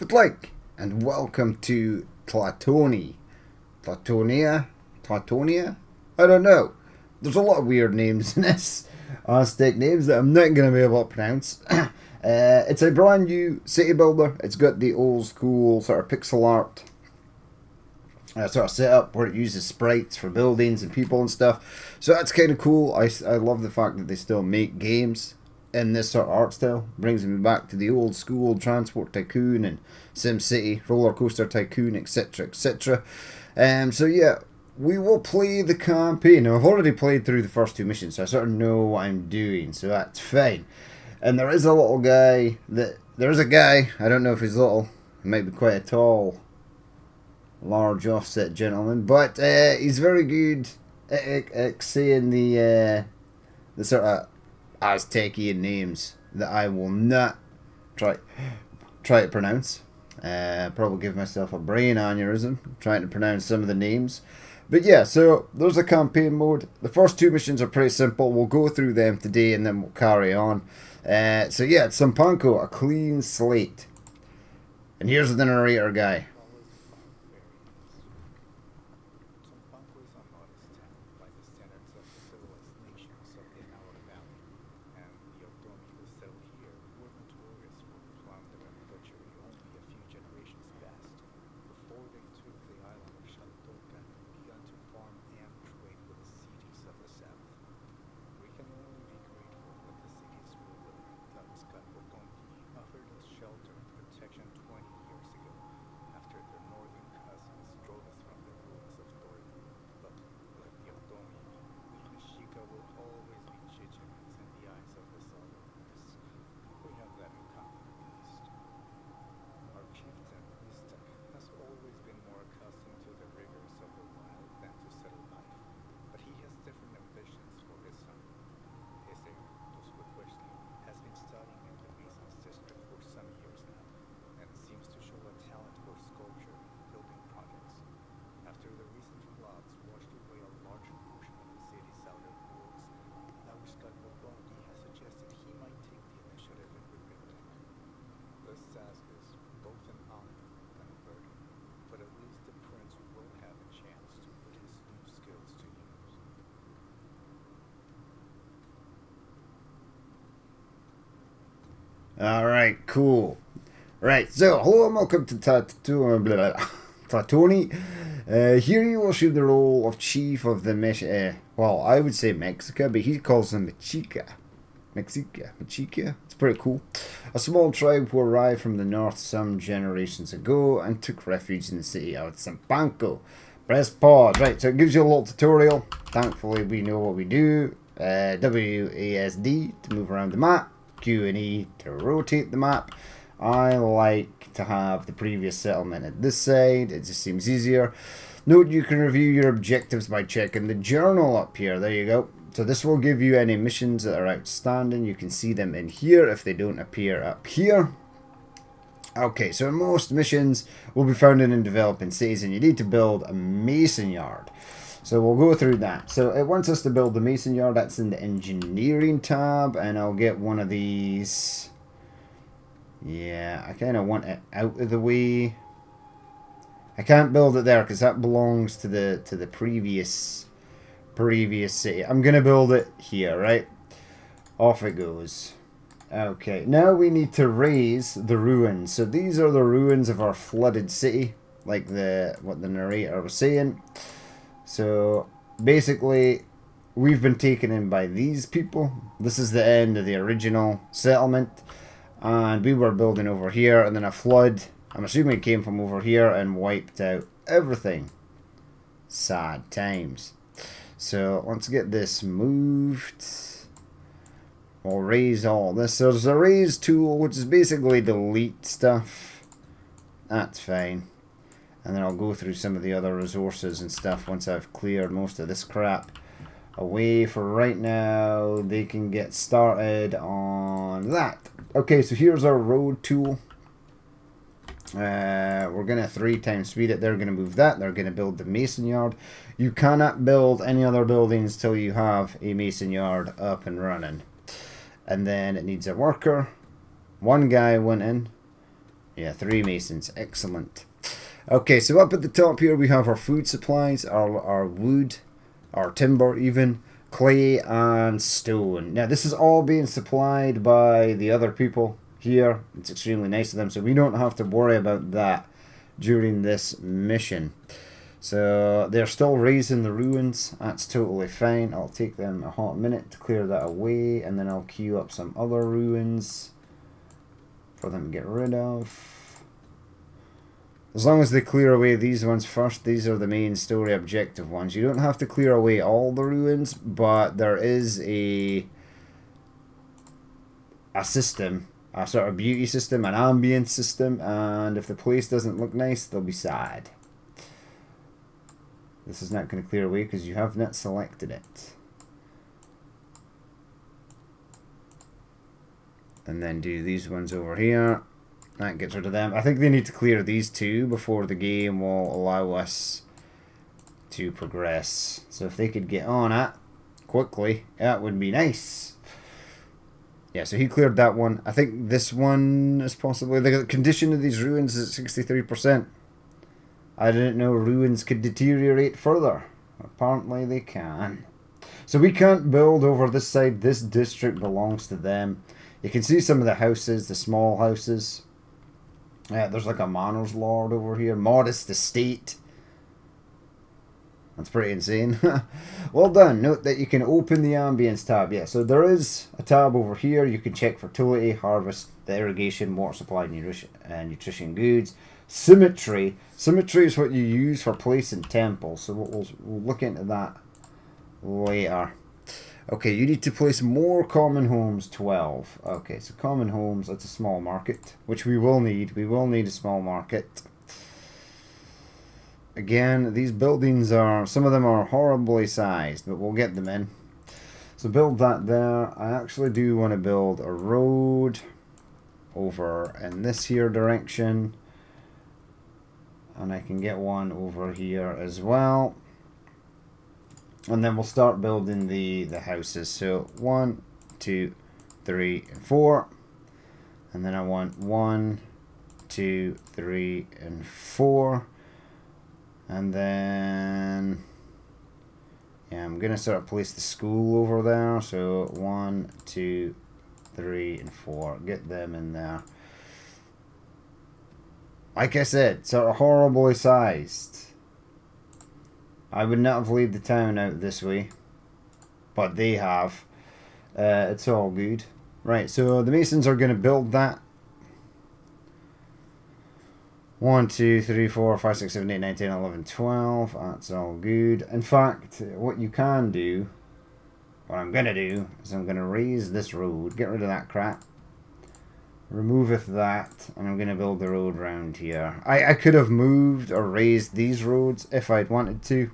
Good luck, and welcome to Tlatoani. Tlatonia? I don't know. There's a lot of weird names in this. Aztec names that I'm not going to be able to pronounce. It's a brand new city builder. It's got the old school sort of pixel art sort of setup where it uses sprites for buildings and people and stuff. So that's kind of cool. I love the fact that they still make games in this sort of art style. Brings me back to the old school Transport Tycoon and SimCity, Roller Coaster Tycoon, etc., etc. So yeah, we will play the campaign. Now, I've already played through the first two missions, so I sort of know what I'm doing, so that's fine. And there is a little guy there's a guy, I don't know if he's little, he might be quite a tall, large offset gentleman, but he's very good at saying the sort of Aztecian names that I will not try to pronounce. Probably give myself a brain aneurysm trying to pronounce some of the names. But yeah, so there's a campaign mode. The first two missions are pretty simple. We'll go through them today and then we'll carry on. So yeah, it's Sampanko, a clean slate. And here's the narrator guy. Tlatoani is a modest town by the standards of the civilized nations of the Nile Valley, and the Tlatoani who settled here were notorious for plunder and butchery only a few generations past, before they took the island of Tlatoani and began to farm and trade with the cities of the south. We can only be grateful that the city's ruler, Tlatoani, offered us shelter and protection 20 years ago, after their northern cousins drove us from the ruins of Torreon. But, like the Tlatoani, we Mexica will always be chichimans in the eyes of the Southerners. We have that in common, at least. Our chieftain, Aztec, has always been more accustomed to the rigors of the wild than to settled life, but he has different ambitions for his son. His heir, Tosquequechli, has been studying in the Masons district for some years now, and seems to show a talent for sculpture and building projects. After the recent floods washed away a large portion of the city's outer walls, Tlatoani has suggested he might take the initiative in rebuilding. This task is both an honor and a burden, but at least the prince will have a chance to put his new skills to use. Alright, cool. Right, so hello and welcome to Tlatoani. Here you will assume the role of chief of the well, I would say Mexica, but he calls them Mexica. Mexica. It's pretty cool. A small tribe who arrived from the north some generations ago and took refuge in the city of Sampanko. Press pause. Right, so it gives you a little tutorial. Thankfully, we know what we do. WASD to move around the map. Q and E to rotate the map. I like to have the previous settlement at this side. It just seems easier. Note you can review your objectives by checking the journal up here. There you go. So this will give you any missions that are outstanding. You can see them in here if they don't appear up here. Okay, so most missions will be found in developing cities, and you need to build a mason yard. So we'll go through that. So it wants us to build the mason yard. That's in the engineering tab, and I'll get one of these. Yeah, I kind of want it out of the way. I can't build it there because that belongs to the previous city. I'm gonna build it here, right? Off it goes. Okay, now we need to raise the ruins. So these are the ruins of our flooded city, like what the narrator was saying. So basically, we've been taken in by these people. This is the end of the original settlement. And we were building over here, and then a flood, I'm assuming it came from over here, and wiped out everything. Sad times. So let's get this moved. We'll raise all this. So there's a raise tool, which is basically delete stuff. That's fine. And then I'll go through some of the other resources and stuff once I've cleared most of this crap away. For right now, they can get started on that. Okay, so here's our road tool. We're going to 3 times speed it. They're going to move that. They're going to build the mason yard. You cannot build any other buildings till you have a mason yard up and running. And then it needs a worker. One guy went in. Yeah, 3 masons. Excellent. Okay, so up at the top here we have our food supplies, our wood, our timber even, clay and stone. Now this is all being supplied by the other people here. It's extremely nice of them, so we don't have to worry about that during this mission. So they're still raising the ruins. That's totally fine. I'll take them a hot minute to clear that away, and then I'll queue up some other ruins for them to get rid of. As long as they clear away these ones first, these are the main story objective ones. You don't have to clear away all the ruins, but there is a system, a sort of beauty system, an ambience system, and if the place doesn't look nice, they'll be sad. This is not going to clear away because you have not selected it. And then do these ones over here. That gets rid of them. I think they need to clear these two before the game will allow us to progress. So if they could get on it quickly, that would be nice. Yeah, so he cleared that one. I think this one is possibly... The condition of these ruins is at 63%. I didn't know ruins could deteriorate further. Apparently they can. So we can't build over this side. This district belongs to them. You can see some of the houses, the small houses. Yeah, there's like a Manor's Lord over here. Modest estate. That's pretty insane. Well done. Note that you can open the ambience tab. Yeah, so there is a tab over here. You can check fertility, harvest, the irrigation, water supply, nutrition goods. Symmetry. Symmetry is what you use for placing temples. So we'll look into that later. Okay, you need to place more common homes, 12. Okay, so common homes, that's a small market, which we will need. We will need a small market. Again, these buildings are, some of them are horribly sized, but we'll get them in. So build that there. I actually do want to build a road over in this here direction. And I can get one over here as well. And then we'll start building the houses. So 1, 2, 3, and 4. And then I want 1, 2, 3, and 4. And then... yeah, I'm going to sort of place the school over there. So 1, 2, 3, and 4. Get them in there. Like I said, sort of horribly sized. I would not have laid the town out this way, but they have. It's all good. Right, so the masons are going to build that. 1, 2, 3, 4, 5, 6, 7, 8, 9, 10, 11, 12. That's all good. In fact, what you can do, what I'm going to do, is I'm going to raise this road, get rid of that crap, removeth that, and I'm going to build the road round here. I could have moved or raised these roads if I'd wanted to.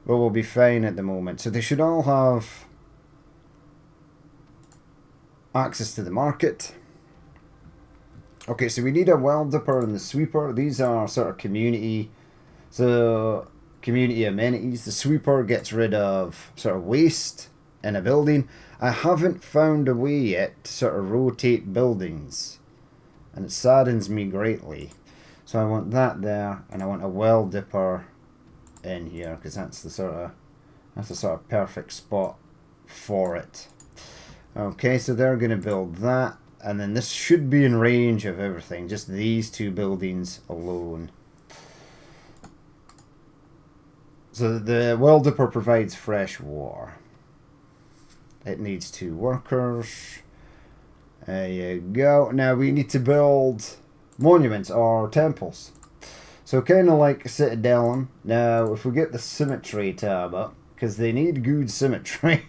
But we'll be fine at the moment. So they should all have access to the market. Okay, so we need a well dipper and the sweeper. These are sort of community amenities. The sweeper gets rid of sort of waste in a building. I haven't found a way yet to sort of rotate buildings, and it saddens me greatly. So I want that there, and I want a well dipper in here, because that's the sort of perfect spot for it. Okay, so they're going to build that, and then this should be in range of everything, just these two buildings alone. So the well dipper provides fresh water. It needs 2 workers. There you go. Now we need to build monuments or temples. So kind of like Citadellum. Now if we get the symmetry tab up, because they need good symmetry.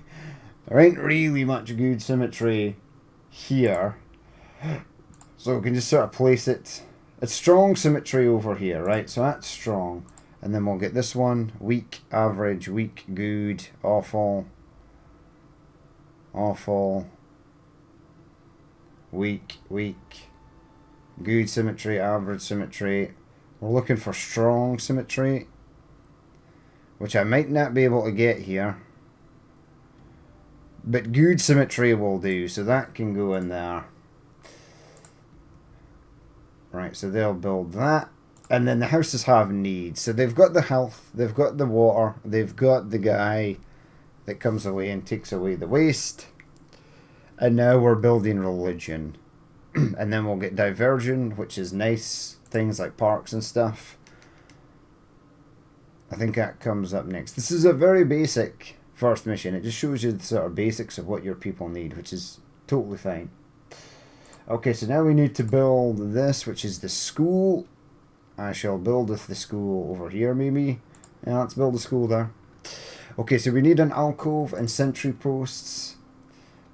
There ain't really much good symmetry here. So we can just sort of place it. It's strong symmetry over here, right? So that's strong. And then we'll get this one. Weak, average, weak, good, awful, awful, weak, weak, good symmetry, average symmetry. We're looking for strong symmetry, which I might not be able to get here. But good symmetry will do, so that can go in there. Right, so they'll build that. And then the houses have needs. So they've got the health, they've got the water, they've got the guy that comes away and takes away the waste. And now we're building religion. And then we'll get diversion, which is nice. Things like parks and stuff. I think that comes up next. This is a very basic first mission. It just shows you the sort of basics of what your people need, which is totally fine. Okay, so now we need to build this, which is the school. I shall build with the school over here, maybe. Yeah, let's build a school there. Okay, so we need an alcove and sentry posts.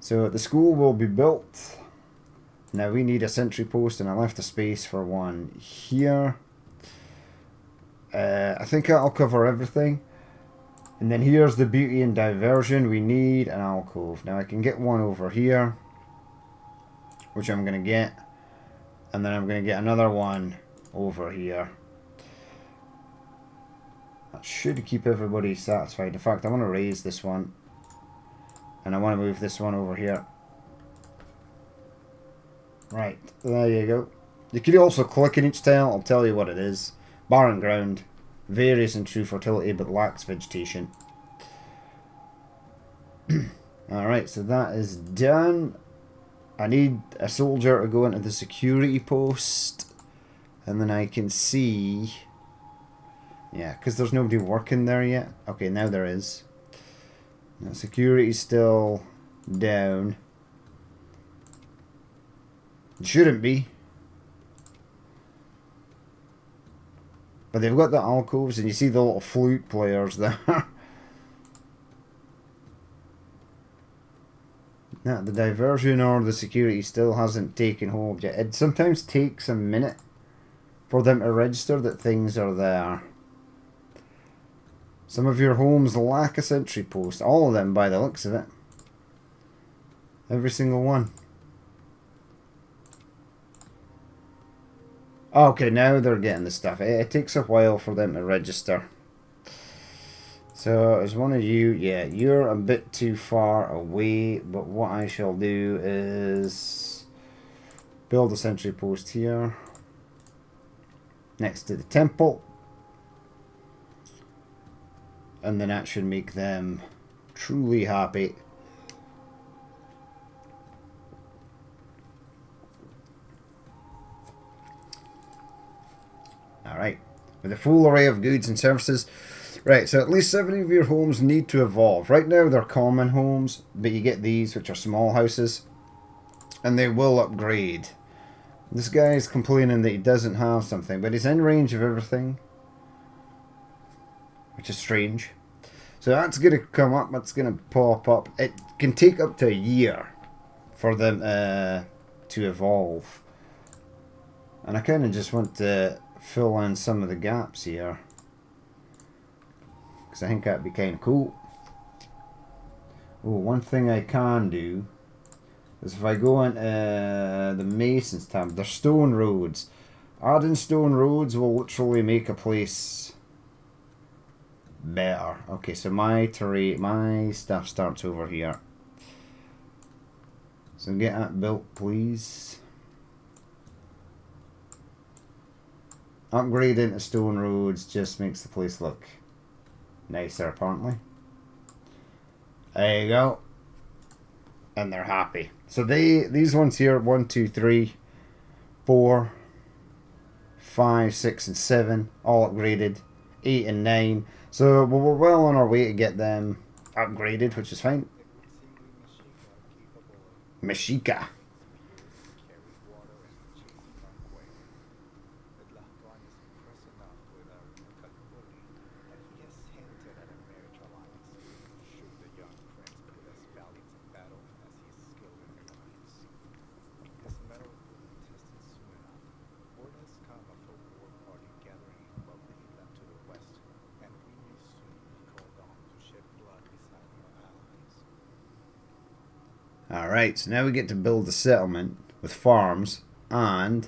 So the school will be built. Now we need a sentry post, and I left a space for one here. I think that'll cover everything. And then here's the beauty and diversion. We need an alcove. Now I can get one over here, which I'm going to get. And then I'm going to get another one over here. That should keep everybody satisfied. In fact, I want to raise this one. And I want to move this one over here. Right, there you go. You can also click in each tile. I'll tell you what it is. Barren ground. Varies in true fertility but lacks vegetation. Alright, so that is done. I need a soldier to go into the security post. And then I can see... Yeah, because there's nobody working there yet. Okay, now there is. Now security's still down. It shouldn't be. But they've got the alcoves, and you see the little flute players there. Now, the diversion or the security still hasn't taken hold yet. It sometimes takes a minute for them to register that things are there. Some of your homes lack a sentry post. All of them, by the looks of it. Every single one. Okay, now they're getting the stuff. It takes a while for them to register. So, is one of you... Yeah, you're a bit too far away. But what I shall do is... build a sentry post here. Next to the temple. And then that should make them truly happy. Alright, with a full array of goods and services. Right, so at least 70 of your homes need to evolve. Right now they're common homes, but you get these, which are small houses. And they will upgrade. This guy is complaining that he doesn't have something, but he's in range of everything. Which is strange. So that's going to come up, that's going to pop up. It can take up to a year for them to evolve. And I kind of just want to fill in some of the gaps here. Because I think that'd be kind of cool. Oh, one thing I can do is if I go into the Masons tab, there's stone roads. Adding stone roads will literally make a place better. Okay, so my terrain, my stuff starts over here. So get that built, please. Upgrade into stone roads just makes the place look nicer, apparently. There you go. And they're happy. So these ones here, 1, 2, 3, 4, 5, 6, and 7, all upgraded. 8 and 9. So we're well on our way to get them upgraded, which is fine. Mexica. Alright, so now we get to build a settlement with farms, and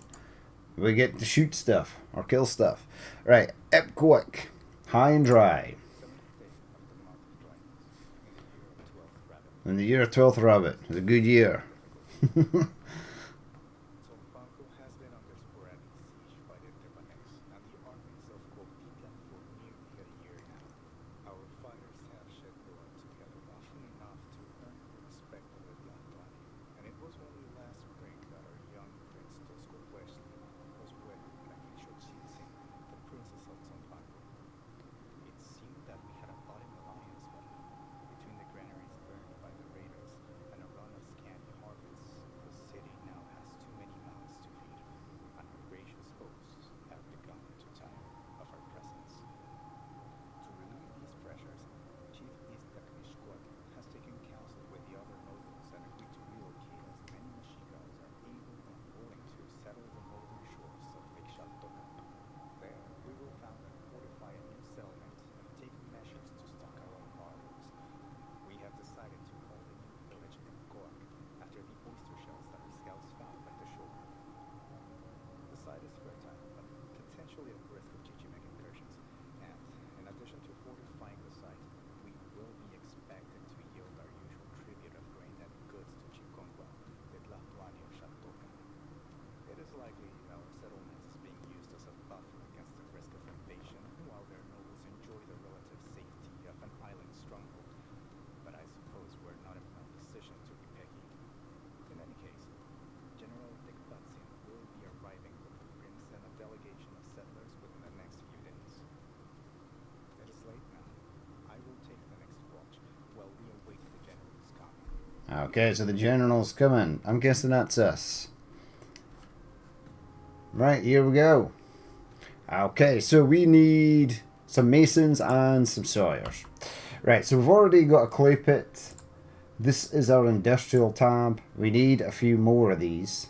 we get to shoot stuff, or kill stuff. Right, Epquick, high and dry. In the year of 12th Rabbit, it was a good year. Okay, so the general's coming. I'm guessing that's us. Right, here we go. Okay, so we need some masons and some sawyers. Right, so we've already got a clay pit. This is our industrial tab. We need a few more of these.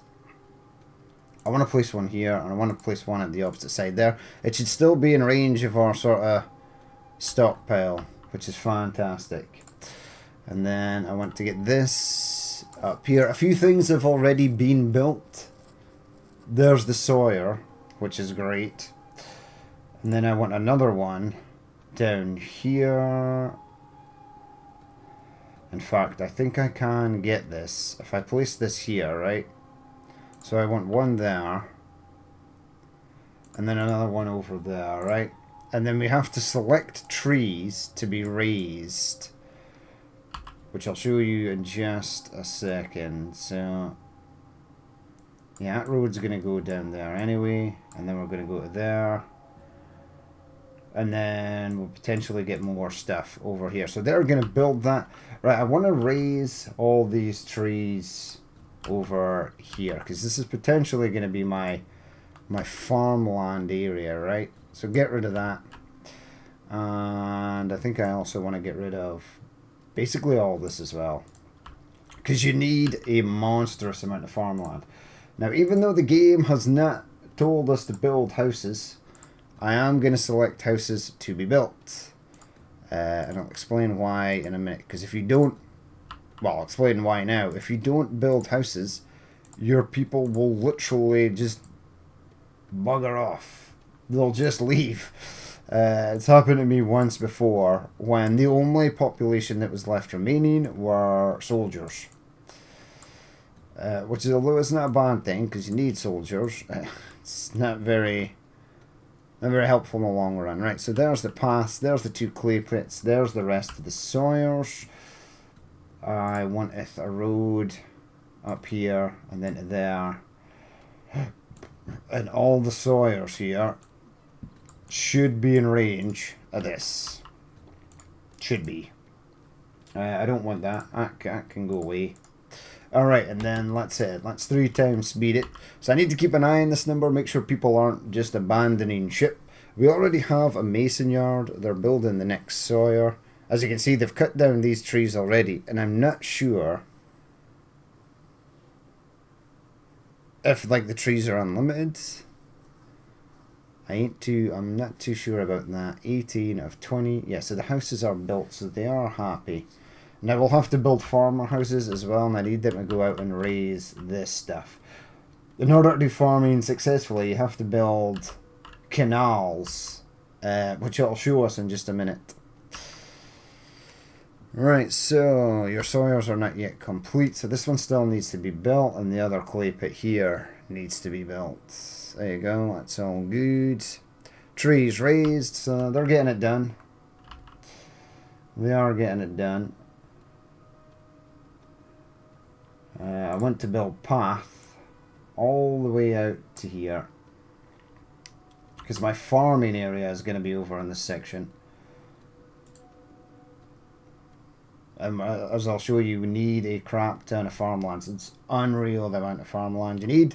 I want to place one here, and I want to place one at the opposite side there. It should still be in range of our sort of stockpile, which is fantastic. And then I want to get this up here. A few things have already been built. There's the sawyer, which is great. And then I want another one down here. In fact, I think I can get this if I place this here, right? So I want one there. And then another one over there, right? And then we have to select trees to be raised, which I'll show you in just a second. So yeah, that road's going to go down there anyway. And then we're going to go to there. And then we'll potentially get more stuff over here. So they're going to build that. Right, I want to raise all these trees over here, because this is potentially going to be my farmland area, right? So get rid of that. And I think I also want to get rid of basically all this as well, because you need a monstrous amount of farmland. Now, even though the game has not told us to build houses, I am going to select houses to be built. And I'll explain why in a minute. Because if you don't... Well, I'll explain why now. If you don't build houses, your people will literally just bugger off. They'll just leave. It's happened to me once before, when the only population that was left remaining were soldiers. Which is, although it's not a bad thing, because you need soldiers, it's not very helpful in the long run. Right, so there's the pass, there's the two clay pits, there's the rest of the sawyers. I wanted a road up here, and then to there. And all the sawyers here should be in range of this. Should be. I don't want that. That can go away. Alright, and then let's 3 times speed it. So I need to keep an eye on this number, make sure people aren't just abandoning ship. We already have a mason yard. They're building the next sawyer. As you can see, they've cut down these trees already, and I'm not sure if like the trees are unlimited. I'm not too sure about that. 18 of 20. Yeah, so the houses are built, so they are happy. Now we'll have to build farmer houses as well, and I need them to go out and raise this stuff. In order to do farming successfully, you have to build canals, which I'll show us in just a minute. Right, so your sawyers are not yet complete, so this one still needs to be built, and the other clay pit here needs to be built. There you go, that's all good. Trees raised, so they're getting it done. They are getting it done. I want to build path all the way out to here, because my farming area is going to be over in this section. As I'll show you, we need a crap ton of farmland. It's unreal the amount of farmland you need.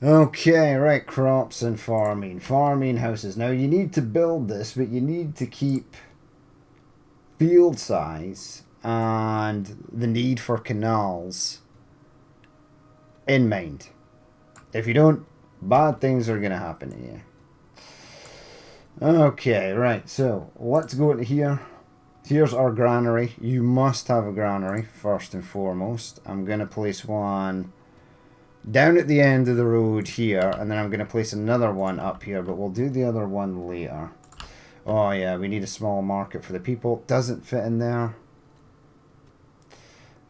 Okay, right, crops and farming. Farming houses. Now you need to build this, but you need to keep field size and the need for canals in mind. If you don't, bad things are going to happen to you. Okay, right, so let's go into here. Here's our granary. You must have a granary first and foremost. I'm going to place one down at the end of the road here, and then I'm going to place another one up here, but we'll do the other one later. Oh yeah, we need a small market for the people. Doesn't fit in there.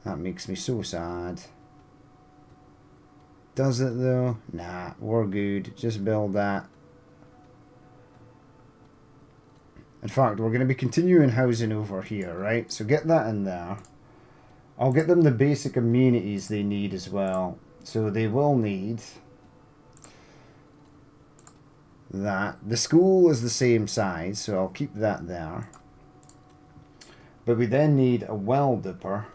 That makes me so sad. Does it though? Nah, we're good. Just build that. In fact, we're going to be continuing housing over here, right? So get that in there. I'll get them the basic amenities they need as well. So they will need that. The school is the same size, so I'll keep that there. But we then need a well dipper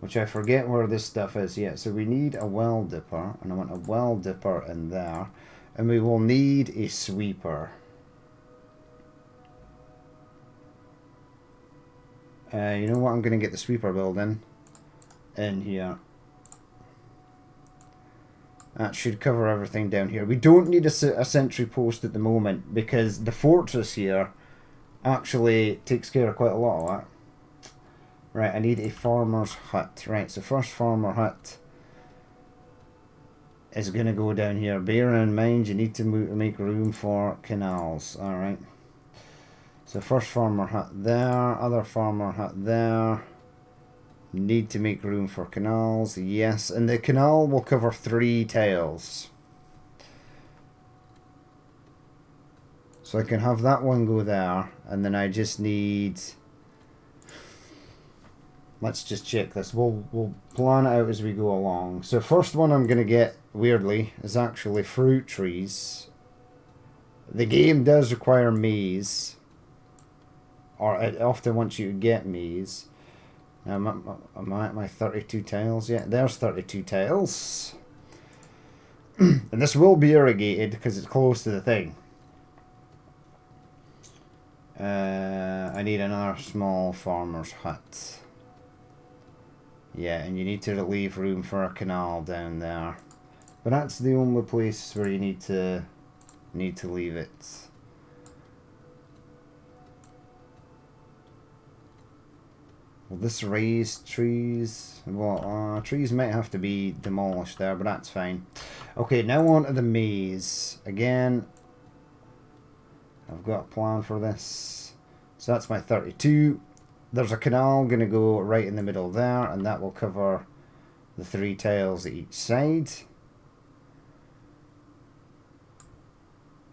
which I forget where this stuff is yet. So we need a well dipper, and I want a well dipper in there, and we will need a sweeper. You know what? I'm going to get the sweeper building in here. That should cover everything down here. We don't need a sentry post at the moment because the fortress here actually takes care of quite a lot of that. Right, I need a farmer's hut. Right, so first farmer hut is going to go down here. Bear in mind you need to make room for canals. Alright. So first farmer hut there, other farmer hut there. Need to make room for canals. Yes, and the canal will cover 3 tiles. So I can have that one go there, and then I just need... Let's just check this. We'll plan it out as we go along. So first one I'm going to get, weirdly, is actually fruit trees. The game does require maize. Or it often wants you to get maize. Now, am I at my 32 tiles? Yeah, there's 32 tiles. And this will be irrigated because it's close to the thing. I need another small farmer's hut. Yeah, and you need to leave room for a canal down there. But that's the only place where you need to leave it. Will this raise trees? Well, trees might have to be demolished there, but that's fine. Okay, now on to the maze. Again, I've got a plan for this. So that's my 32. There's a canal going to go right in the middle there, and that will cover the 3 tiles at each side.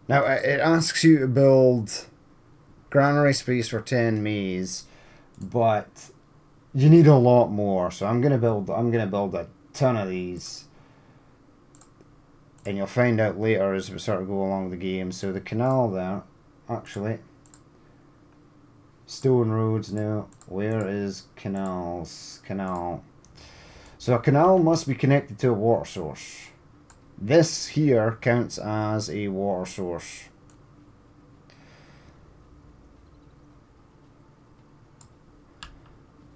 Now, it asks you to build granary space for 10 maize, but you need a lot more. So I'm gonna build a ton of these, and you'll find out later as we sort of go along the game. So the canal there, actually, stone roads now. Where is canals? Canal. So a canal must be connected to a water source. This here counts as a water source.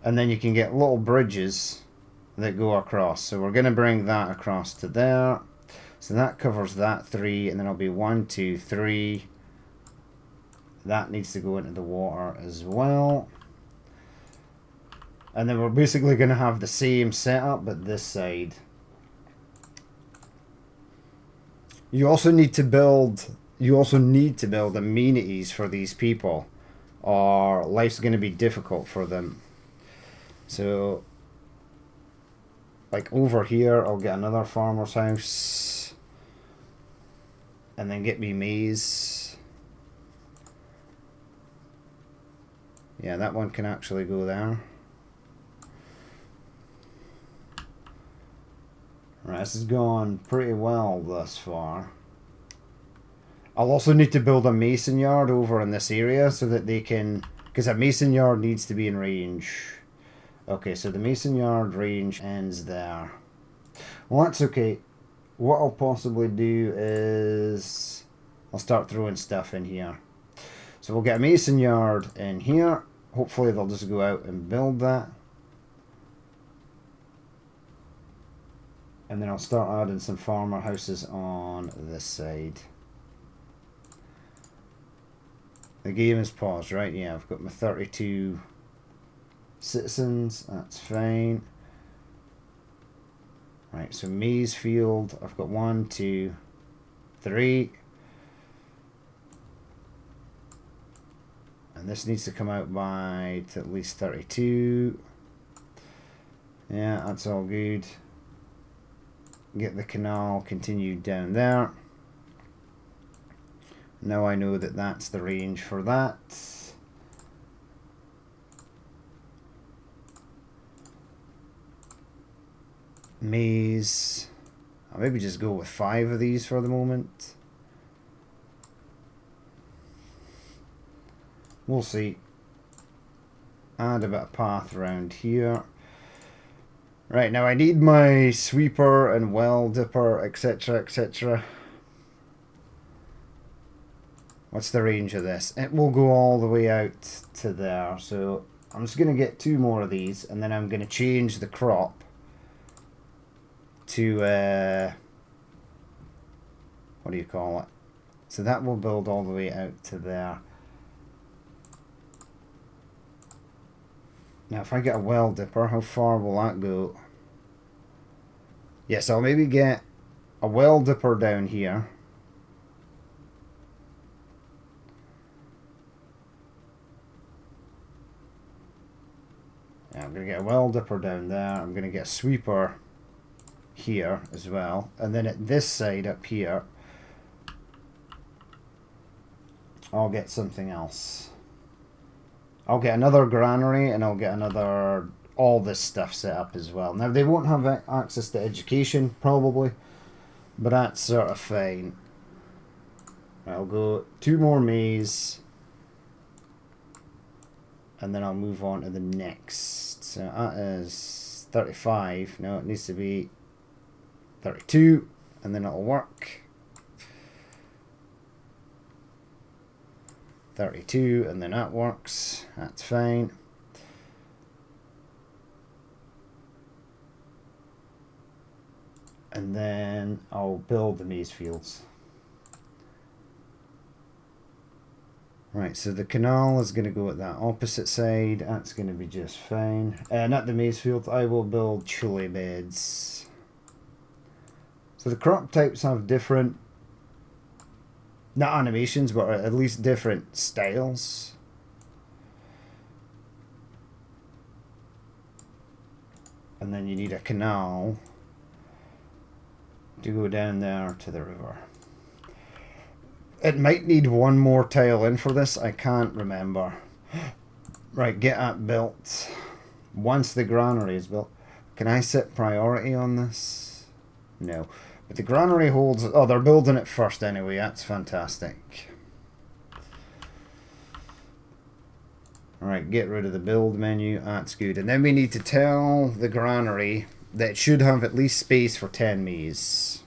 And then you can get little bridges that go across. So we're going to bring that across to there. So that covers that 3, and then it'll be 1, 2, 3. That needs to go into the water as well. And then we're basically going to have the same setup, but this side. You also need to build amenities for these people, or life's going to be difficult for them. So, like over here, I'll get another farmer's house, and then get me maize. Yeah, that one can actually go there. Right, this has gone pretty well thus far. I'll also need to build a mason yard over in this area so that they can... Because a mason yard needs to be in range. Okay, so the mason yard range ends there. Well, that's okay. What I'll possibly do is... I'll start throwing stuff in here. So we'll get a mason yard in here. Hopefully they'll just go out and build that. And then I'll start adding some farmer houses on this side. The game is paused, right? Yeah, I've got my 32 citizens. That's fine. Right, so maize field. I've got 1, 2, 3. And this needs to come out by to at least 32. Yeah, that's all good. Get the canal continued down there. Now I know that that's the range for that. Maize. I'll maybe just go with 5 of these for the moment. We'll see. Add a bit of path around here. Right, now I need my sweeper and well dipper, etc, etc. What's the range of this? It will go all the way out to there, so I'm just going to get 2 more of these, and then I'm going to change the crop to, what do you call it? So that will build all the way out to there. Now if I get a well dipper, how far will that go? Yes, I'll maybe get a well dipper down here. Yeah, I'm going to get a well dipper down there. I'm going to get a sweeper here as well. And then at this side up here, I'll get something else. I'll get another granary and I'll get another, all this stuff set up as well. Now they won't have access to education probably, but that's sort of fine. I'll go 2 more maize and then I'll move on to the next. So that is 35. No, it needs to be 32 and then it'll work. 32 and then that works. That's fine. And then I'll build the maize fields. Right, so the canal is going to go at that opposite side. That's going to be just fine. And at the maize fields, I will build chili beds. So the crop types have different, not animations, but at least different styles. And then you need a canal to go down there to the river. It might need 1 more tile in for this. I can't remember. Right, get that built. Once the granary is built. Can I set priority on this? No. But the granary holds... Oh, they're building it first anyway. That's fantastic. Alright, get rid of the build menu. That's good. And then we need to tell the granary that it should have at least space for 10 maize.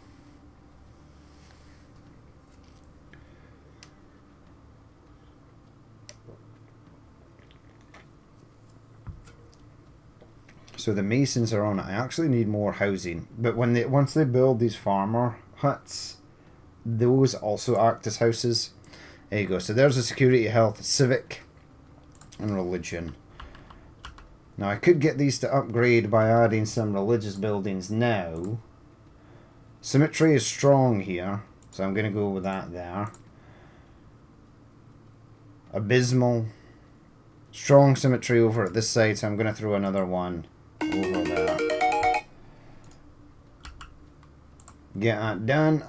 So the masons are on it. I actually need more housing. But once they build these farmer huts, those also act as houses. There you go. So there's a security, health, civic, and religion. Now I could get these to upgrade by adding some religious buildings now. Symmetry is strong here, so I'm going to go with that there. Abysmal. Strong symmetry over at this side, so I'm going to throw another one over there. Get that done.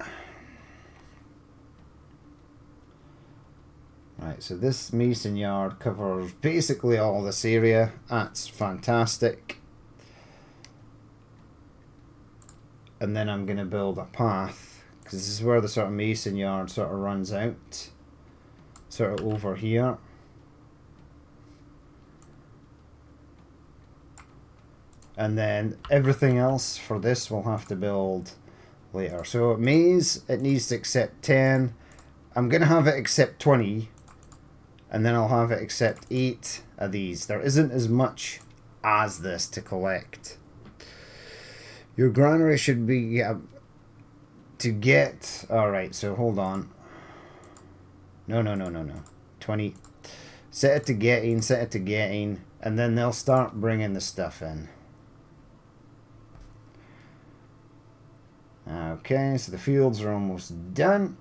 Right, so this mason yard covers basically all this area. That's fantastic. And then I'm going to build a path, because this is where the sort of mason yard sort of runs out. Sort of over here. And then everything else for this we'll have to build later. So maize, it needs to accept 10. I'm going to have it accept 20. And then I'll have it accept 8 of these. There isn't as much as this to collect. Your granary should be to get... Alright, so hold on. No. 20. Set it to getting. And then they'll start bringing the stuff in. Okay, so the fields are almost done.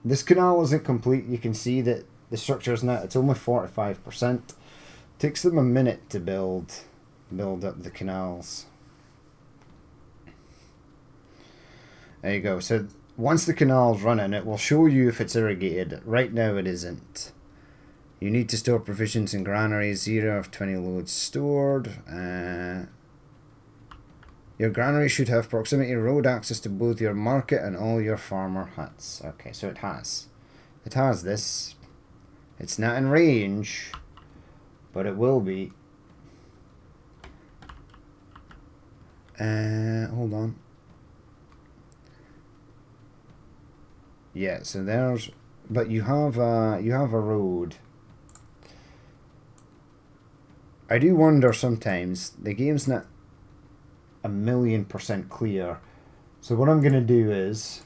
This canal isn't complete. You can see that the structure is not, it's only 45%. Takes them a minute to build up the canals. There you go. So once the canal's running, it will show you if it's irrigated. Right now it isn't. You need to store provisions in granaries. 0 of 20 loads stored. Your granary should have proximity road access to both your market and all your farmer huts. Okay, so it has. It has this. It's not in range, but it will be. Hold on. Yeah, so there's... But you have a road. I do wonder sometimes, the game's not 1,000,000% clear. So what I'm going to do is...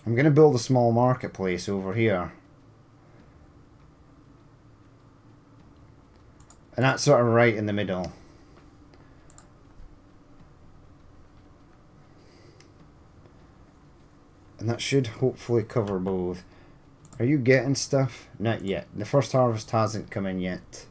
I'm going to build a small marketplace over here. And that's sort of right in the middle. And that should hopefully cover both. Are you getting stuff? Not yet. The first harvest hasn't come in yet.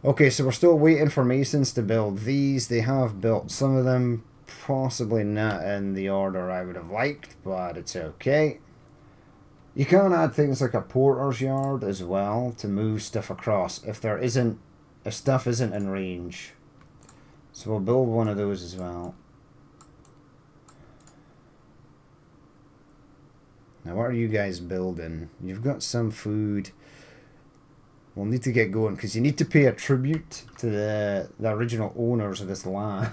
Okay, so we're still waiting for masons to build these. They have built some of them. Possibly not in the order I would have liked, but it's okay. You can add things like a porter's yard as well to move stuff across if stuff isn't in range. So we'll build one of those as well. Now what are you guys building? You've got some food. We'll need to get going because you need to pay a tribute to the original owners of this land.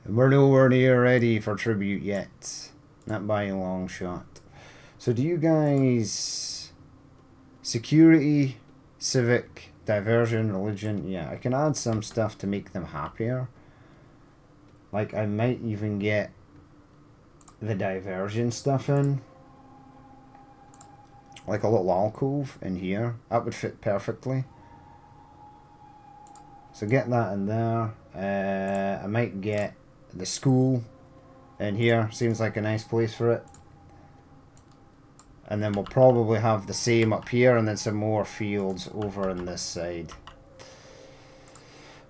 We're nowhere near ready for tribute yet. Not by a long shot. So do you guys... Security, civic, diversion, religion. Yeah, I can add some stuff to make them happier. Like I might even get the diversion stuff in. Like a little alcove in here. That would fit perfectly. So get that in there. I might get the school in here. Seems like a nice place for it. And then we'll probably have the same up here and then some more fields over on this side.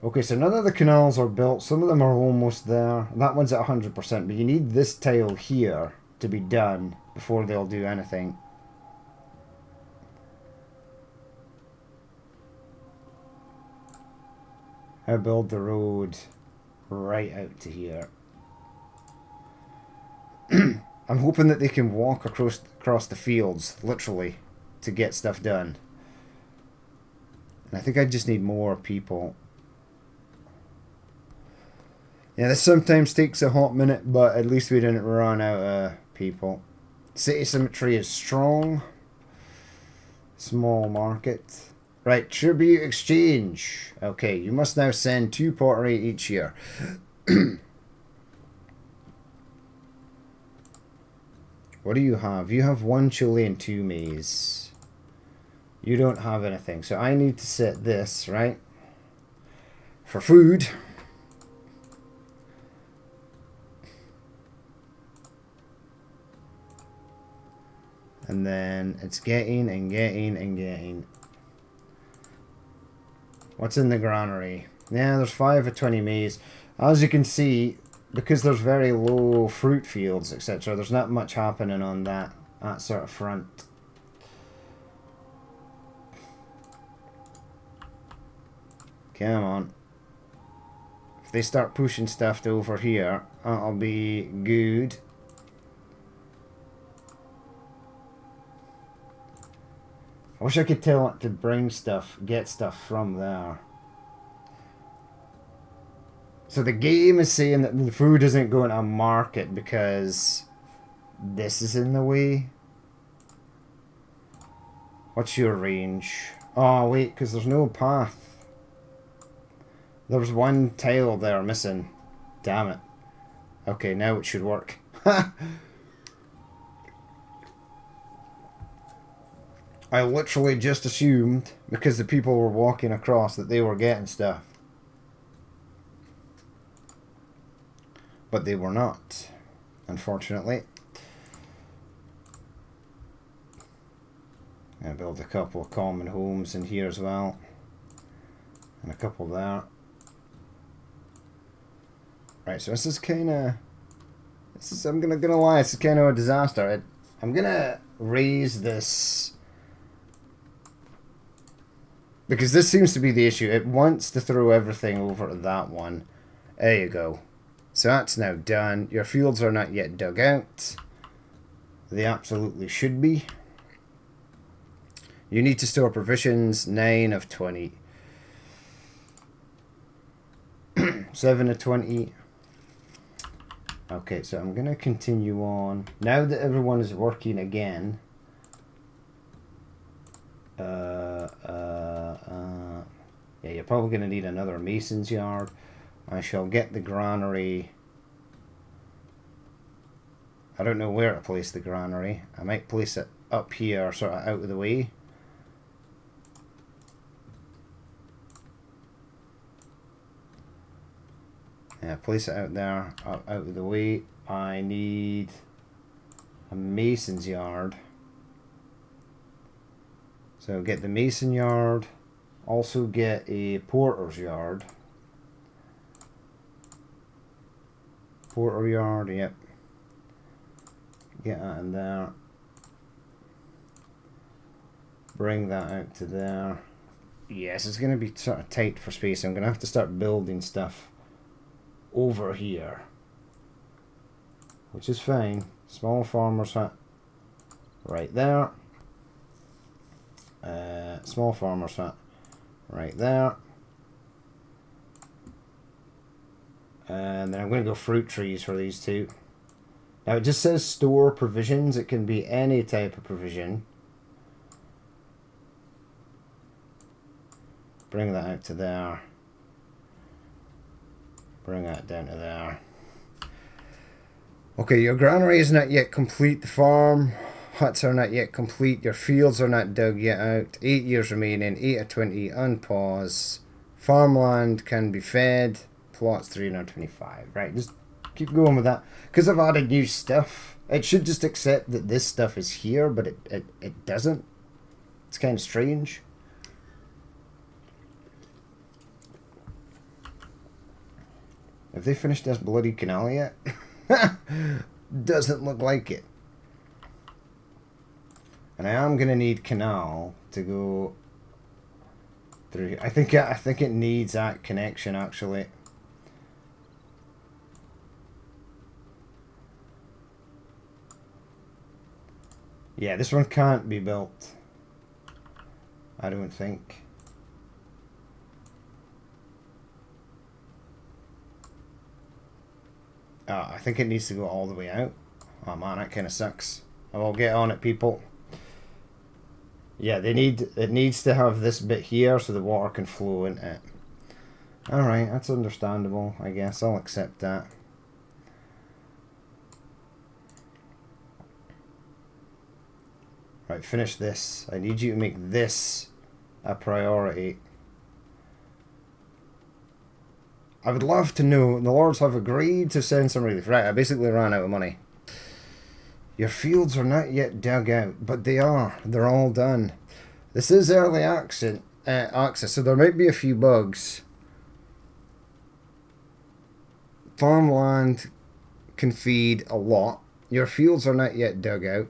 Okay, so none of the canals are built. Some of them are almost there. That one's at 100%, but you need this tile here to be done before they'll do anything. I build the road right out to here. I'm hoping that they can walk across the fields, literally, to get stuff done. And I think I just need more people. Yeah, this sometimes takes a hot minute, but at least we didn't run out of people. City symmetry is strong. Small market. Right, tribute exchange. Okay, you must now send 2 pottery each year. What do you have? You have 1 chili and 2 maize. You don't have anything. So I need to set this, right? For food. And then it's getting and getting and getting. What's in the granary? Yeah, there's 5 of 20 maize. As you can see, because there's very low fruit fields, etc., there's not much happening on that sort of front. Come on. If they start pushing stuff to over here, that'll be good. I wish I could tell it to bring stuff, get stuff from there. So the game is saying that the food isn't going to market because this is in the way. What's your range? Oh wait, because there's no path. There's 1 tile there missing. Damn it. Okay, now it should work. I literally just assumed, because the people were walking across, that they were getting stuff. But they were not, unfortunately. I built a couple of common homes in here as well. And a couple there. Right, so this is kind of... I'm gonna lie, this is kind of a disaster. I'm gonna raise this... Because this seems to be the issue. It wants to throw everything over to that one. There you go. So that's now done. Your fields are not yet dug out. They absolutely should be. You need to store provisions. 9 of 20. 7 of 20. Okay, so I'm going to continue on. Now that everyone is working again. Yeah, you're probably going to need another mason's yard. I shall get the granary. I don't know where to place the granary. I might place it up here, sort of out of the way. Yeah, place it out there, out of the way. I need a mason's yard. So get the mason yard. Also get a porter's yard. Porter yard, yep. Get that in there. Bring that out to there. Yes, it's going to be sort of tight for space. I'm going to have to start building stuff over here. Which is fine. Small farmer's hut. Right there. Small farmer's hut. Right there. And then I'm going to go fruit trees for these two. Now it just says store provisions. It can be any type of provision. Bring that out to there. Bring that down to there. Okay, your granary is not yet complete. The farm huts are not yet complete. Your fields are not dug yet out. 8 years remaining. 8 of 20. Unpause. Farmland can be fed. Plots 325. Right, just keep going with that. Because I've added new stuff. It should just accept that this stuff is here, but it doesn't. It's kind of strange. Have they finished this bloody canal yet? Doesn't look like it. And I am gonna need canal to go through. I think it needs that connection actually. Yeah, this one can't be built. I don't think. I think it needs to go all the way out. Oh man, that kind of sucks. I will get on it, people. Yeah, it needs to have this bit here so the water can flow into it. Alright, that's understandable, I guess. I'll accept that. Right, finish this. I need you to make this a priority. I would love to know. The Lords have agreed to send some relief. Right, I basically ran out of money. Your fields are not yet dug out, but they are. They're all done. This is early access, so there might be a few bugs. Farmland can feed a lot. Your fields are not yet dug out.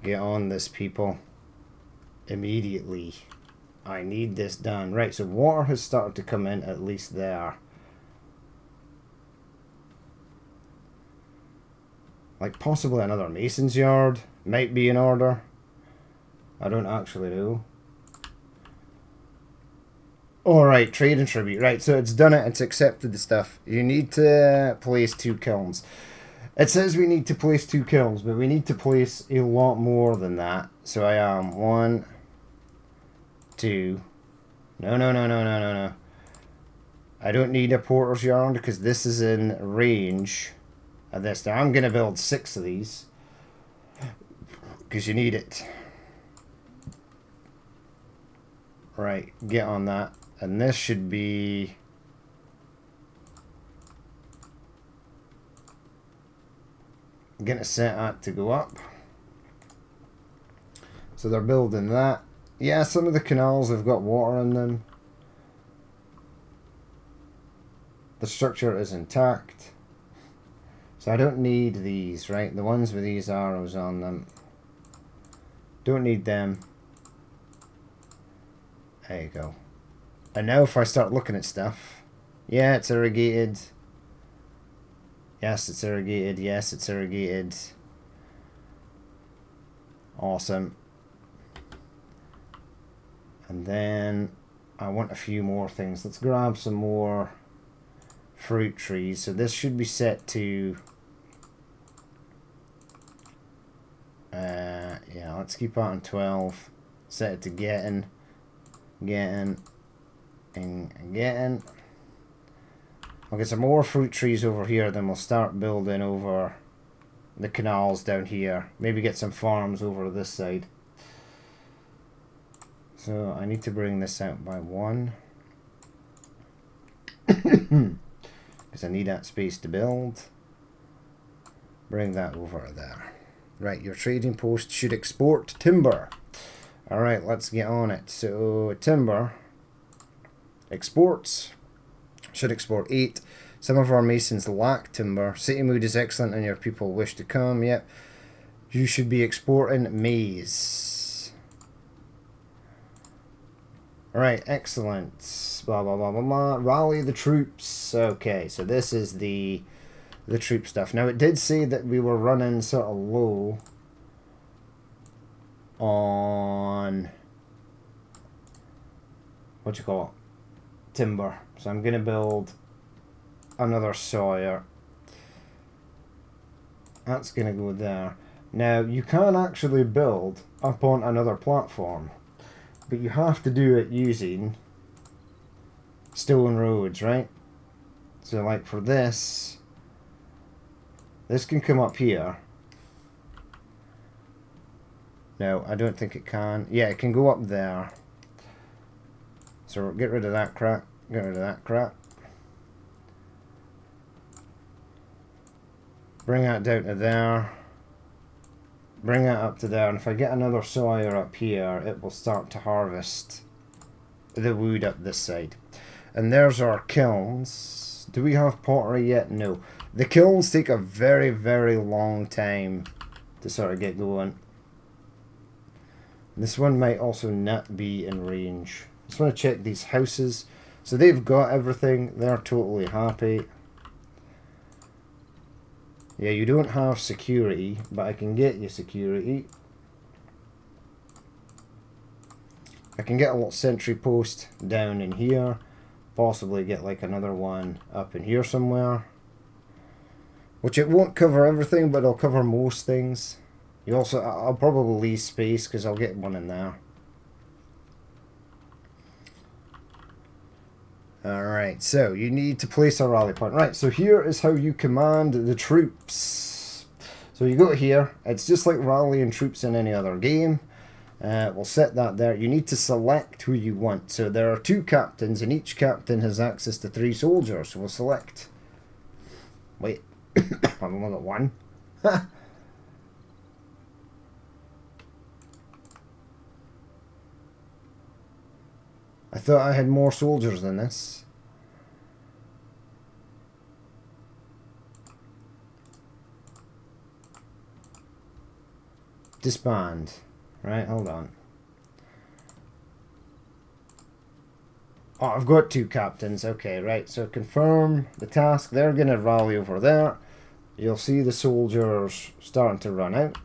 Get on this, people. Immediately. I need this done. Right, so water has started to come in at least there. Like possibly another mason's yard might be in order. I don't actually know. Alright, trade and tribute. Right, so it's done it. It's accepted the stuff. You need to place 2 kilns. It says we need to place 2 kilns, but we need to place a lot more than that. So I am 1, 2. No. I don't need a porter's yard because this is in range of this. Now I'm going to build 6 of these because you need it. Right, get on that. And this should be... I'm going to set that to go up. So they're building that. Yeah, some of the canals have got water in them. The structure is intact. So I don't need these, right? The ones with these arrows on them. Don't need them. There you go. And now if I start looking at stuff. Yeah, it's irrigated. Yes, it's irrigated. Yes, it's irrigated. Awesome. And then I want a few more things. Let's grab some more fruit trees. So this should be set to... yeah, let's keep it on 12. Set it to getting, and getting. I'll get some more fruit trees over here, then we'll start building over the canals down here. Maybe get some farms over this side. So I need to bring this out by 1. Because I need that space to build. Bring that over there. Right, your trading post should export timber. Alright, let's get on it. So, timber exports. Should export 8. Some of our masons lack timber. City mood is excellent and your people wish to come. Yep. You should be exporting maize. Alright, excellent. Blah, blah, blah, blah, blah. Rally the troops. Okay, so this is the troop stuff. Now, it did say that we were running sort of low on... what you call it? Timber. So I'm going to build another sawyer. That's going to go there. Now, you can actually build up on another platform, but you have to do it using stone roads, right? So, like for this can come up here. No, I don't think it can. Yeah, it can go up there. So get rid of that crap. Get rid of that crap. Bring that down to there. Bring that up to there. And if I get another sawyer up here, it will start to harvest the wood up this side. And there's our kilns. Do we have pottery yet? No. The kilns take a very, very long time to sort of get going. This one might also not be in range. Just want to check these houses. So they've got everything. They're totally happy. Yeah, you don't have security, but I can get you security. I can get a little sentry post down in here. Possibly get like another one up in here somewhere. Which it won't cover everything, but it'll cover most things. You also, I'll probably leave space because I'll get one in there. Alright, so you need to place a rally point. Right, so here is how you command the troops. So you go here, it's just like rallying troops in any other game. We'll set that there. You need to select who you want. So there are 2 captains, and each captain has access to 3 soldiers. So we'll select... Wait, I've only got 1. I thought I had more soldiers than this. Disband. Right, hold on. Oh, I've got 2 captains. Okay, right. So confirm the task. They're going to rally over there. You'll see the soldiers starting to run out.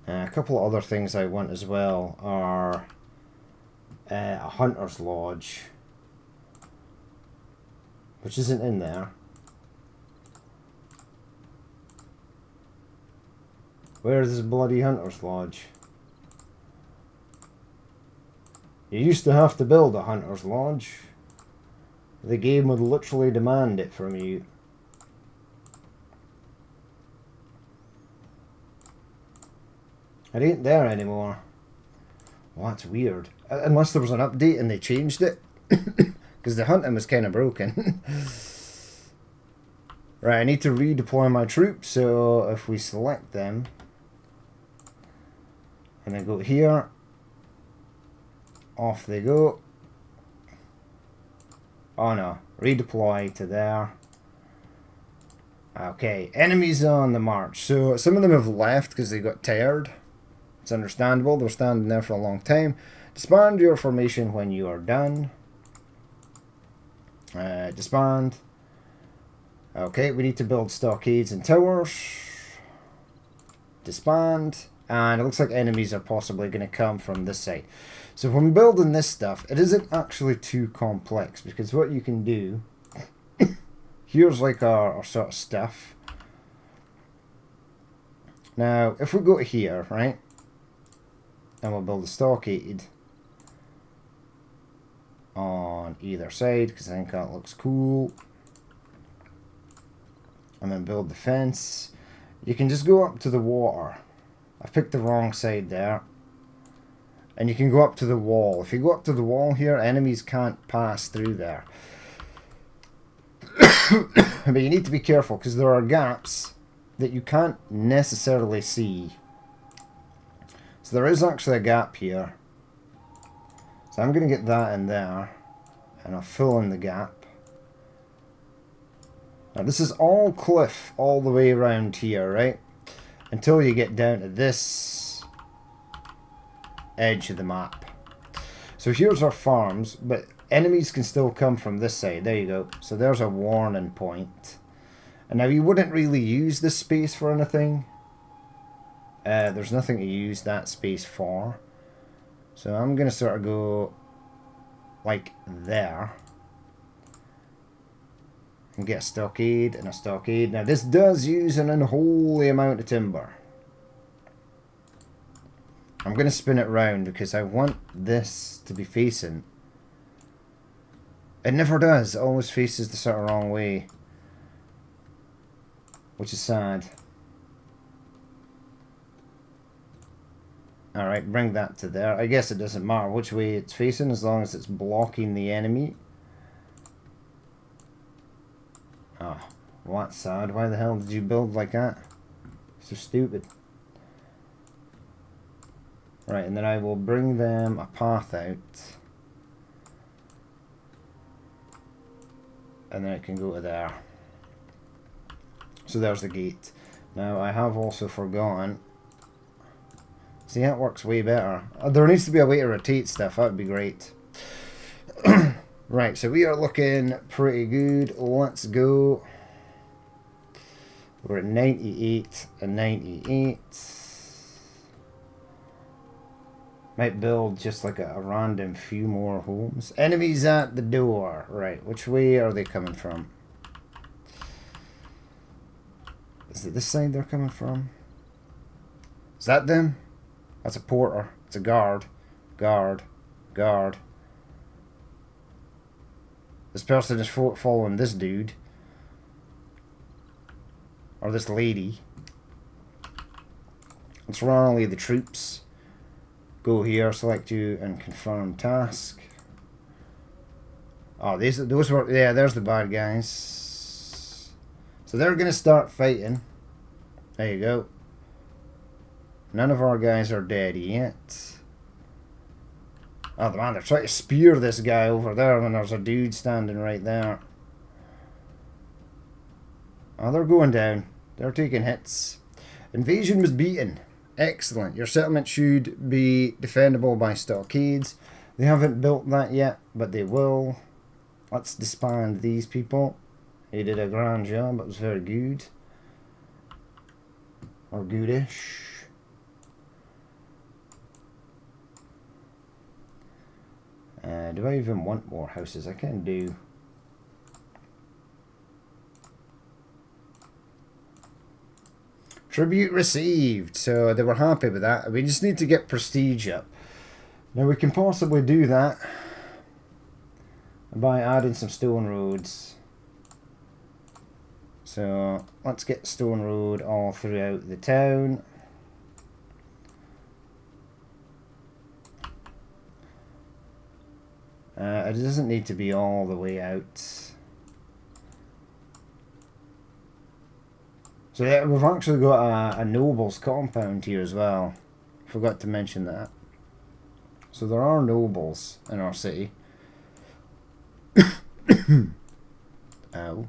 A couple of other things I want as well are a hunter's lodge, which isn't in there. Where's this bloody hunter's lodge? You used to have to build a hunter's lodge. The game would literally demand it from you. It ain't there anymore. Well, that's weird. Unless there was an update and they changed it. Because the hunting was kind of broken. Right, I need to redeploy my troops. So if we select them. And then go here. Off they go. Oh no. Redeploy to there. Okay. Enemies on the march. So some of them have left because they got tired. It's understandable. They're standing there for a long time. Disband your formation when you are done. Disband. Okay, we need to build stockades and towers. Disband. And it looks like enemies are possibly going to come from this side. So when building this stuff, it isn't actually too complex, because what you can do, here's like our sort of stuff. Now, if we go to here, right, and we'll build a stockade on either side, because I think that looks cool. And then build the fence. You can just go up to the water. I picked the wrong side there. And you can go up to the wall. If you go up to the wall here, enemies can't pass through there. But you need to be careful, because there are gaps that you can't necessarily see. So there is actually a gap here. So I'm going to get that in there. And I'll fill in the gap. Now this is all cliff all the way around here, right? Until you get down to this edge of the map. So here's our farms, but enemies can still come from this side. There you go. So there's a warning point. And now you wouldn't really use this space for anything. There's nothing to use that space for. So I'm going to sort of go like there. And get a stockade and a stockade. Now this does use an unholy amount of timber. I'm going to spin it round because I want this to be facing. It never does. It always faces the sort of wrong way. Which is sad. Alright, bring that to there. I guess it doesn't matter which way it's facing as long as it's blocking the enemy. Oh, what's sad? Why the hell did you build like that? So stupid. Right, and then I will bring them a path out. And then it can go to there. So there's the gate. Now I have also forgotten. See, that works way better. There needs to be a way to rotate stuff. That would be great. Right, so we are looking pretty good. Let's go. We're at 98 and 98. Might build just like a random few more homes. Enemies at the door. Right, which way are they coming from? Is it this side they're coming from? Is that them? That's a porter. It's a guard. Guard. Guard. This person is following this dude. Or this lady. Let's rally the troops. Go here, select you, and confirm task. Oh, those were... Yeah, there's the bad guys. So they're going to start fighting. There you go. None of our guys are dead yet. Oh, man, they're trying to spear this guy over there when there's a dude standing right there. Oh, they're going down. They're taking hits. Invasion was beaten. Excellent. Your settlement should be defendable by stockades. They haven't built that yet, but they will. Let's disband these people. They did a grand job. It was very good. Or goodish. Do I even want more houses? I can do. Tribute received. So they were happy with that. We just need to get prestige up. Now we can possibly do that by adding some stone roads. So let's get stone road all throughout the town. It doesn't need to be all the way out. So yeah, we've actually got a nobles compound here as well. Forgot to mention that. So there are nobles in our city. Ow.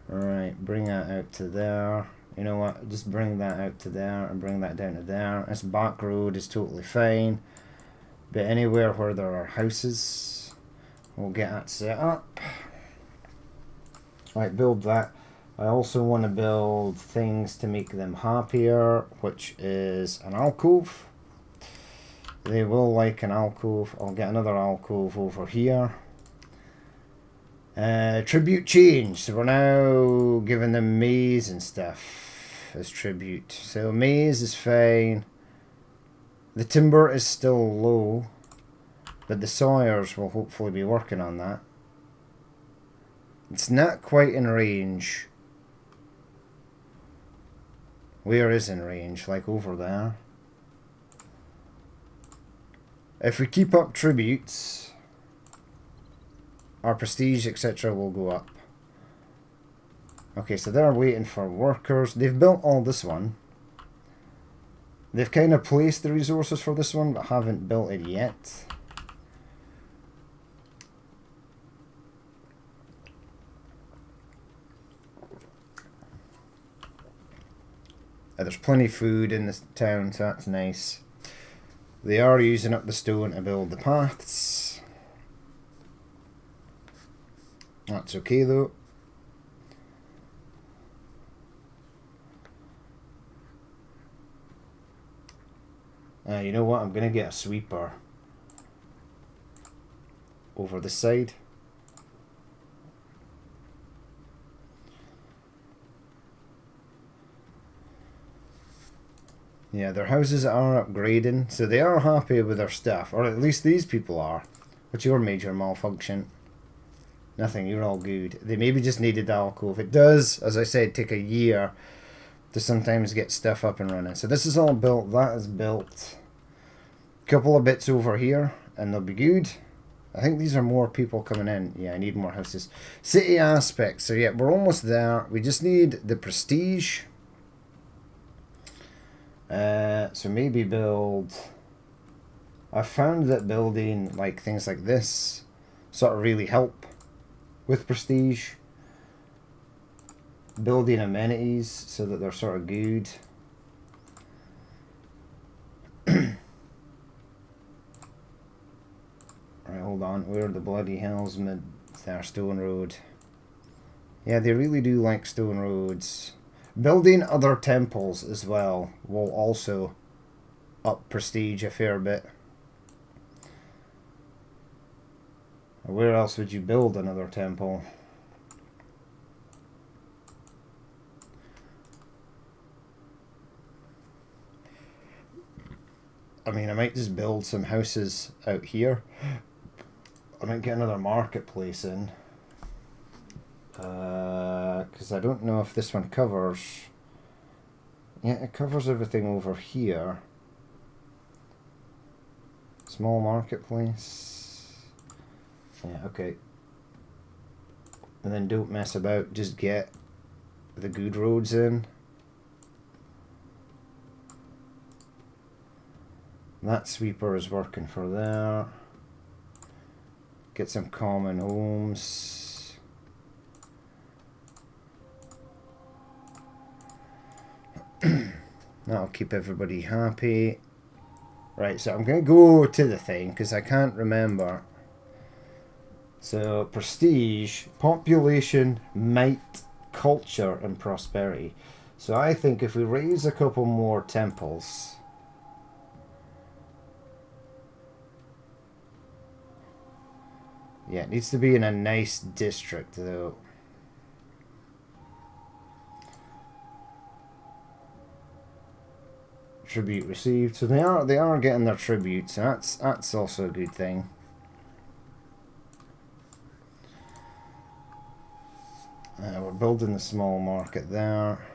Right, bring that out to there. You know what, just bring that out to there and bring that down to there. This back road is totally fine. But anywhere where there are houses, we'll get that set up. Right, build that. I also want to build things to make them happier, which is an alcove. They will like an alcove. I'll get another alcove over here. Tribute change. So we're now giving them maize and stuff as tribute. So maize is fine. The timber is still low, but the sawyers will hopefully be working on that. It's not quite in range. Where is in range? Like over there. If we keep up tributes, our prestige, etc. will go up. Okay, so they're waiting for workers. They've built all this one. They've kind of placed the resources for this one, but haven't built it yet. There's plenty of food in this town, so that's nice. They are using up the stone to build the paths. That's okay though. You know what? I'm going to get a sweeper over the side. Yeah, their houses are upgrading, so they are happy with their stuff, or at least these people are. What's your major malfunction? Nothing, you're all good. They maybe just needed the alcove. It does, as I said, take a year to sometimes get stuff up and running. So this is all built, that is built. A couple of bits over here, and they'll be good. I think these are more people coming in. Yeah, I need more houses. City aspects, so yeah, we're almost there. We just need the prestige. So maybe build... I found that building like things like this sort of really help with prestige. Building amenities so that they're sort of good. Right, hold on. Where the bloody hell's their stone road? Yeah, they really do like stone roads. Building other temples as well will also up prestige a fair bit. Where else would you build another temple? I mean, I might just build some houses out here. I might get another marketplace in. Because I don't know if this one covers... Yeah, it covers everything over here. Small marketplace. Yeah, okay. And then don't mess about, just get the good roads in. That sweeper is working for there. Get some common homes. That'll keep everybody happy. Right, so I'm going to go to the thing because I can't remember. So, prestige, population, might, culture, and prosperity. So I think if we raise a couple more temples... Yeah, it needs to be in a nice district though. Tribute received. So they are getting their tributes. So that's also a good thing. We're building the small market there.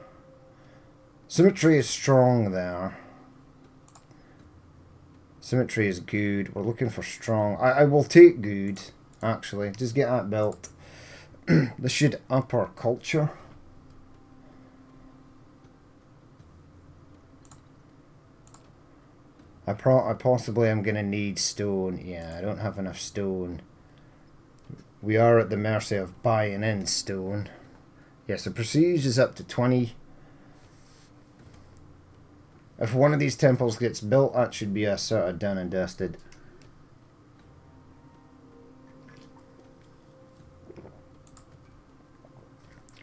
Symmetry is strong there. Symmetry is good. We're looking for strong. I will take good, actually. Just get that built. This should up our culture. I possibly am going to need stone. Yeah, I don't have enough stone. We are at the mercy of buying in stone. Yeah, so prestige is up to 20. If one of these temples gets built, that should be a sort of done and dusted.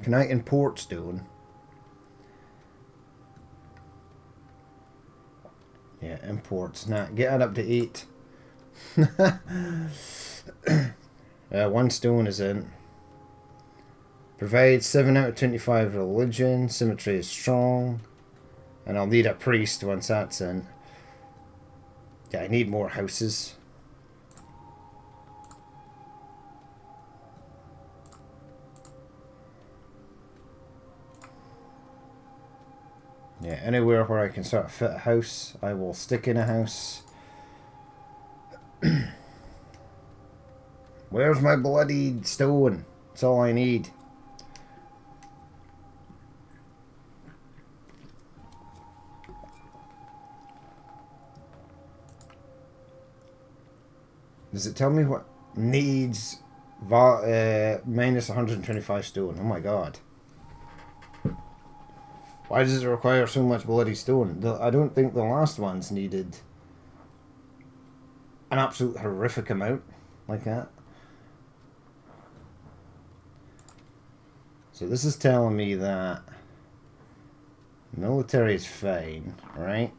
Can I import stone? Yeah, imports. Nah, get it up to 8. 1 stone is in. Provide 7 out of 25 religion. Symmetry is strong. And I'll need a priest once that's in. Yeah, I need more houses. Yeah, anywhere where I can sort of fit a house, I will stick in a house. Where's my bloody stone? That's all I need. Does it tell me what needs minus 125 stone? Oh my god. Why does it require so much bloody stone? I don't think the last ones needed an absolute horrific amount like that. So this is telling me that military is fine, right?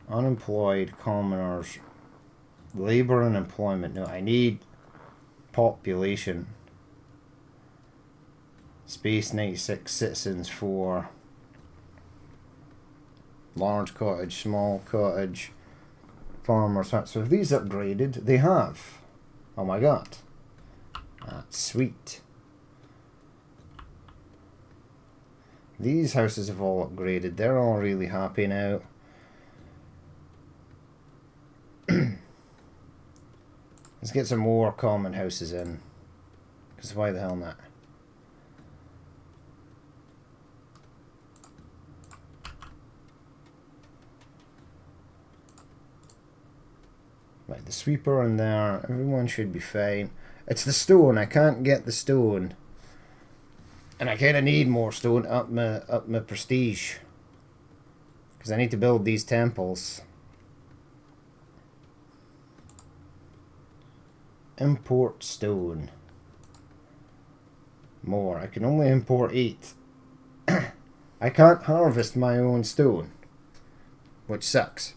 Unemployed, commoners, labor and employment. No, I need population. Space 96 citizens for large cottage, small cottage, farmers hut. So if these upgraded, they have. Oh my god. That's sweet. These houses have all upgraded. They're all really happy now. Let's get some more common houses in. Because why the hell not? Right, the sweeper in there. Everyone should be fine. It's the stone. I can't get the stone. And I kind of need more stone up my prestige. Because I need to build these temples. Import stone. More. I can only import 8. I can't harvest my own stone. Which sucks.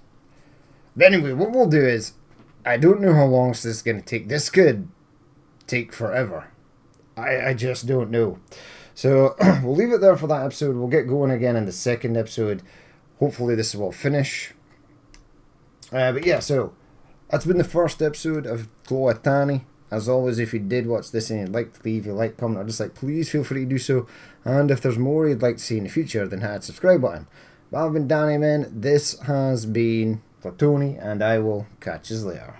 But anyway, what we'll do is, I don't know how long this is going to take. This could take forever. I just don't know. So, we'll leave it there for that episode. We'll get going again in the second episode. Hopefully this will finish. But yeah, so, that's been the first episode of Tlatoani. As always, if you did watch this and you'd like to leave a like, comment, or dislike, please feel free to do so. And if there's more you'd like to see in the future, then hit that subscribe button. But I've been Danny Man. This has been Tlatoani, and I will catch you later.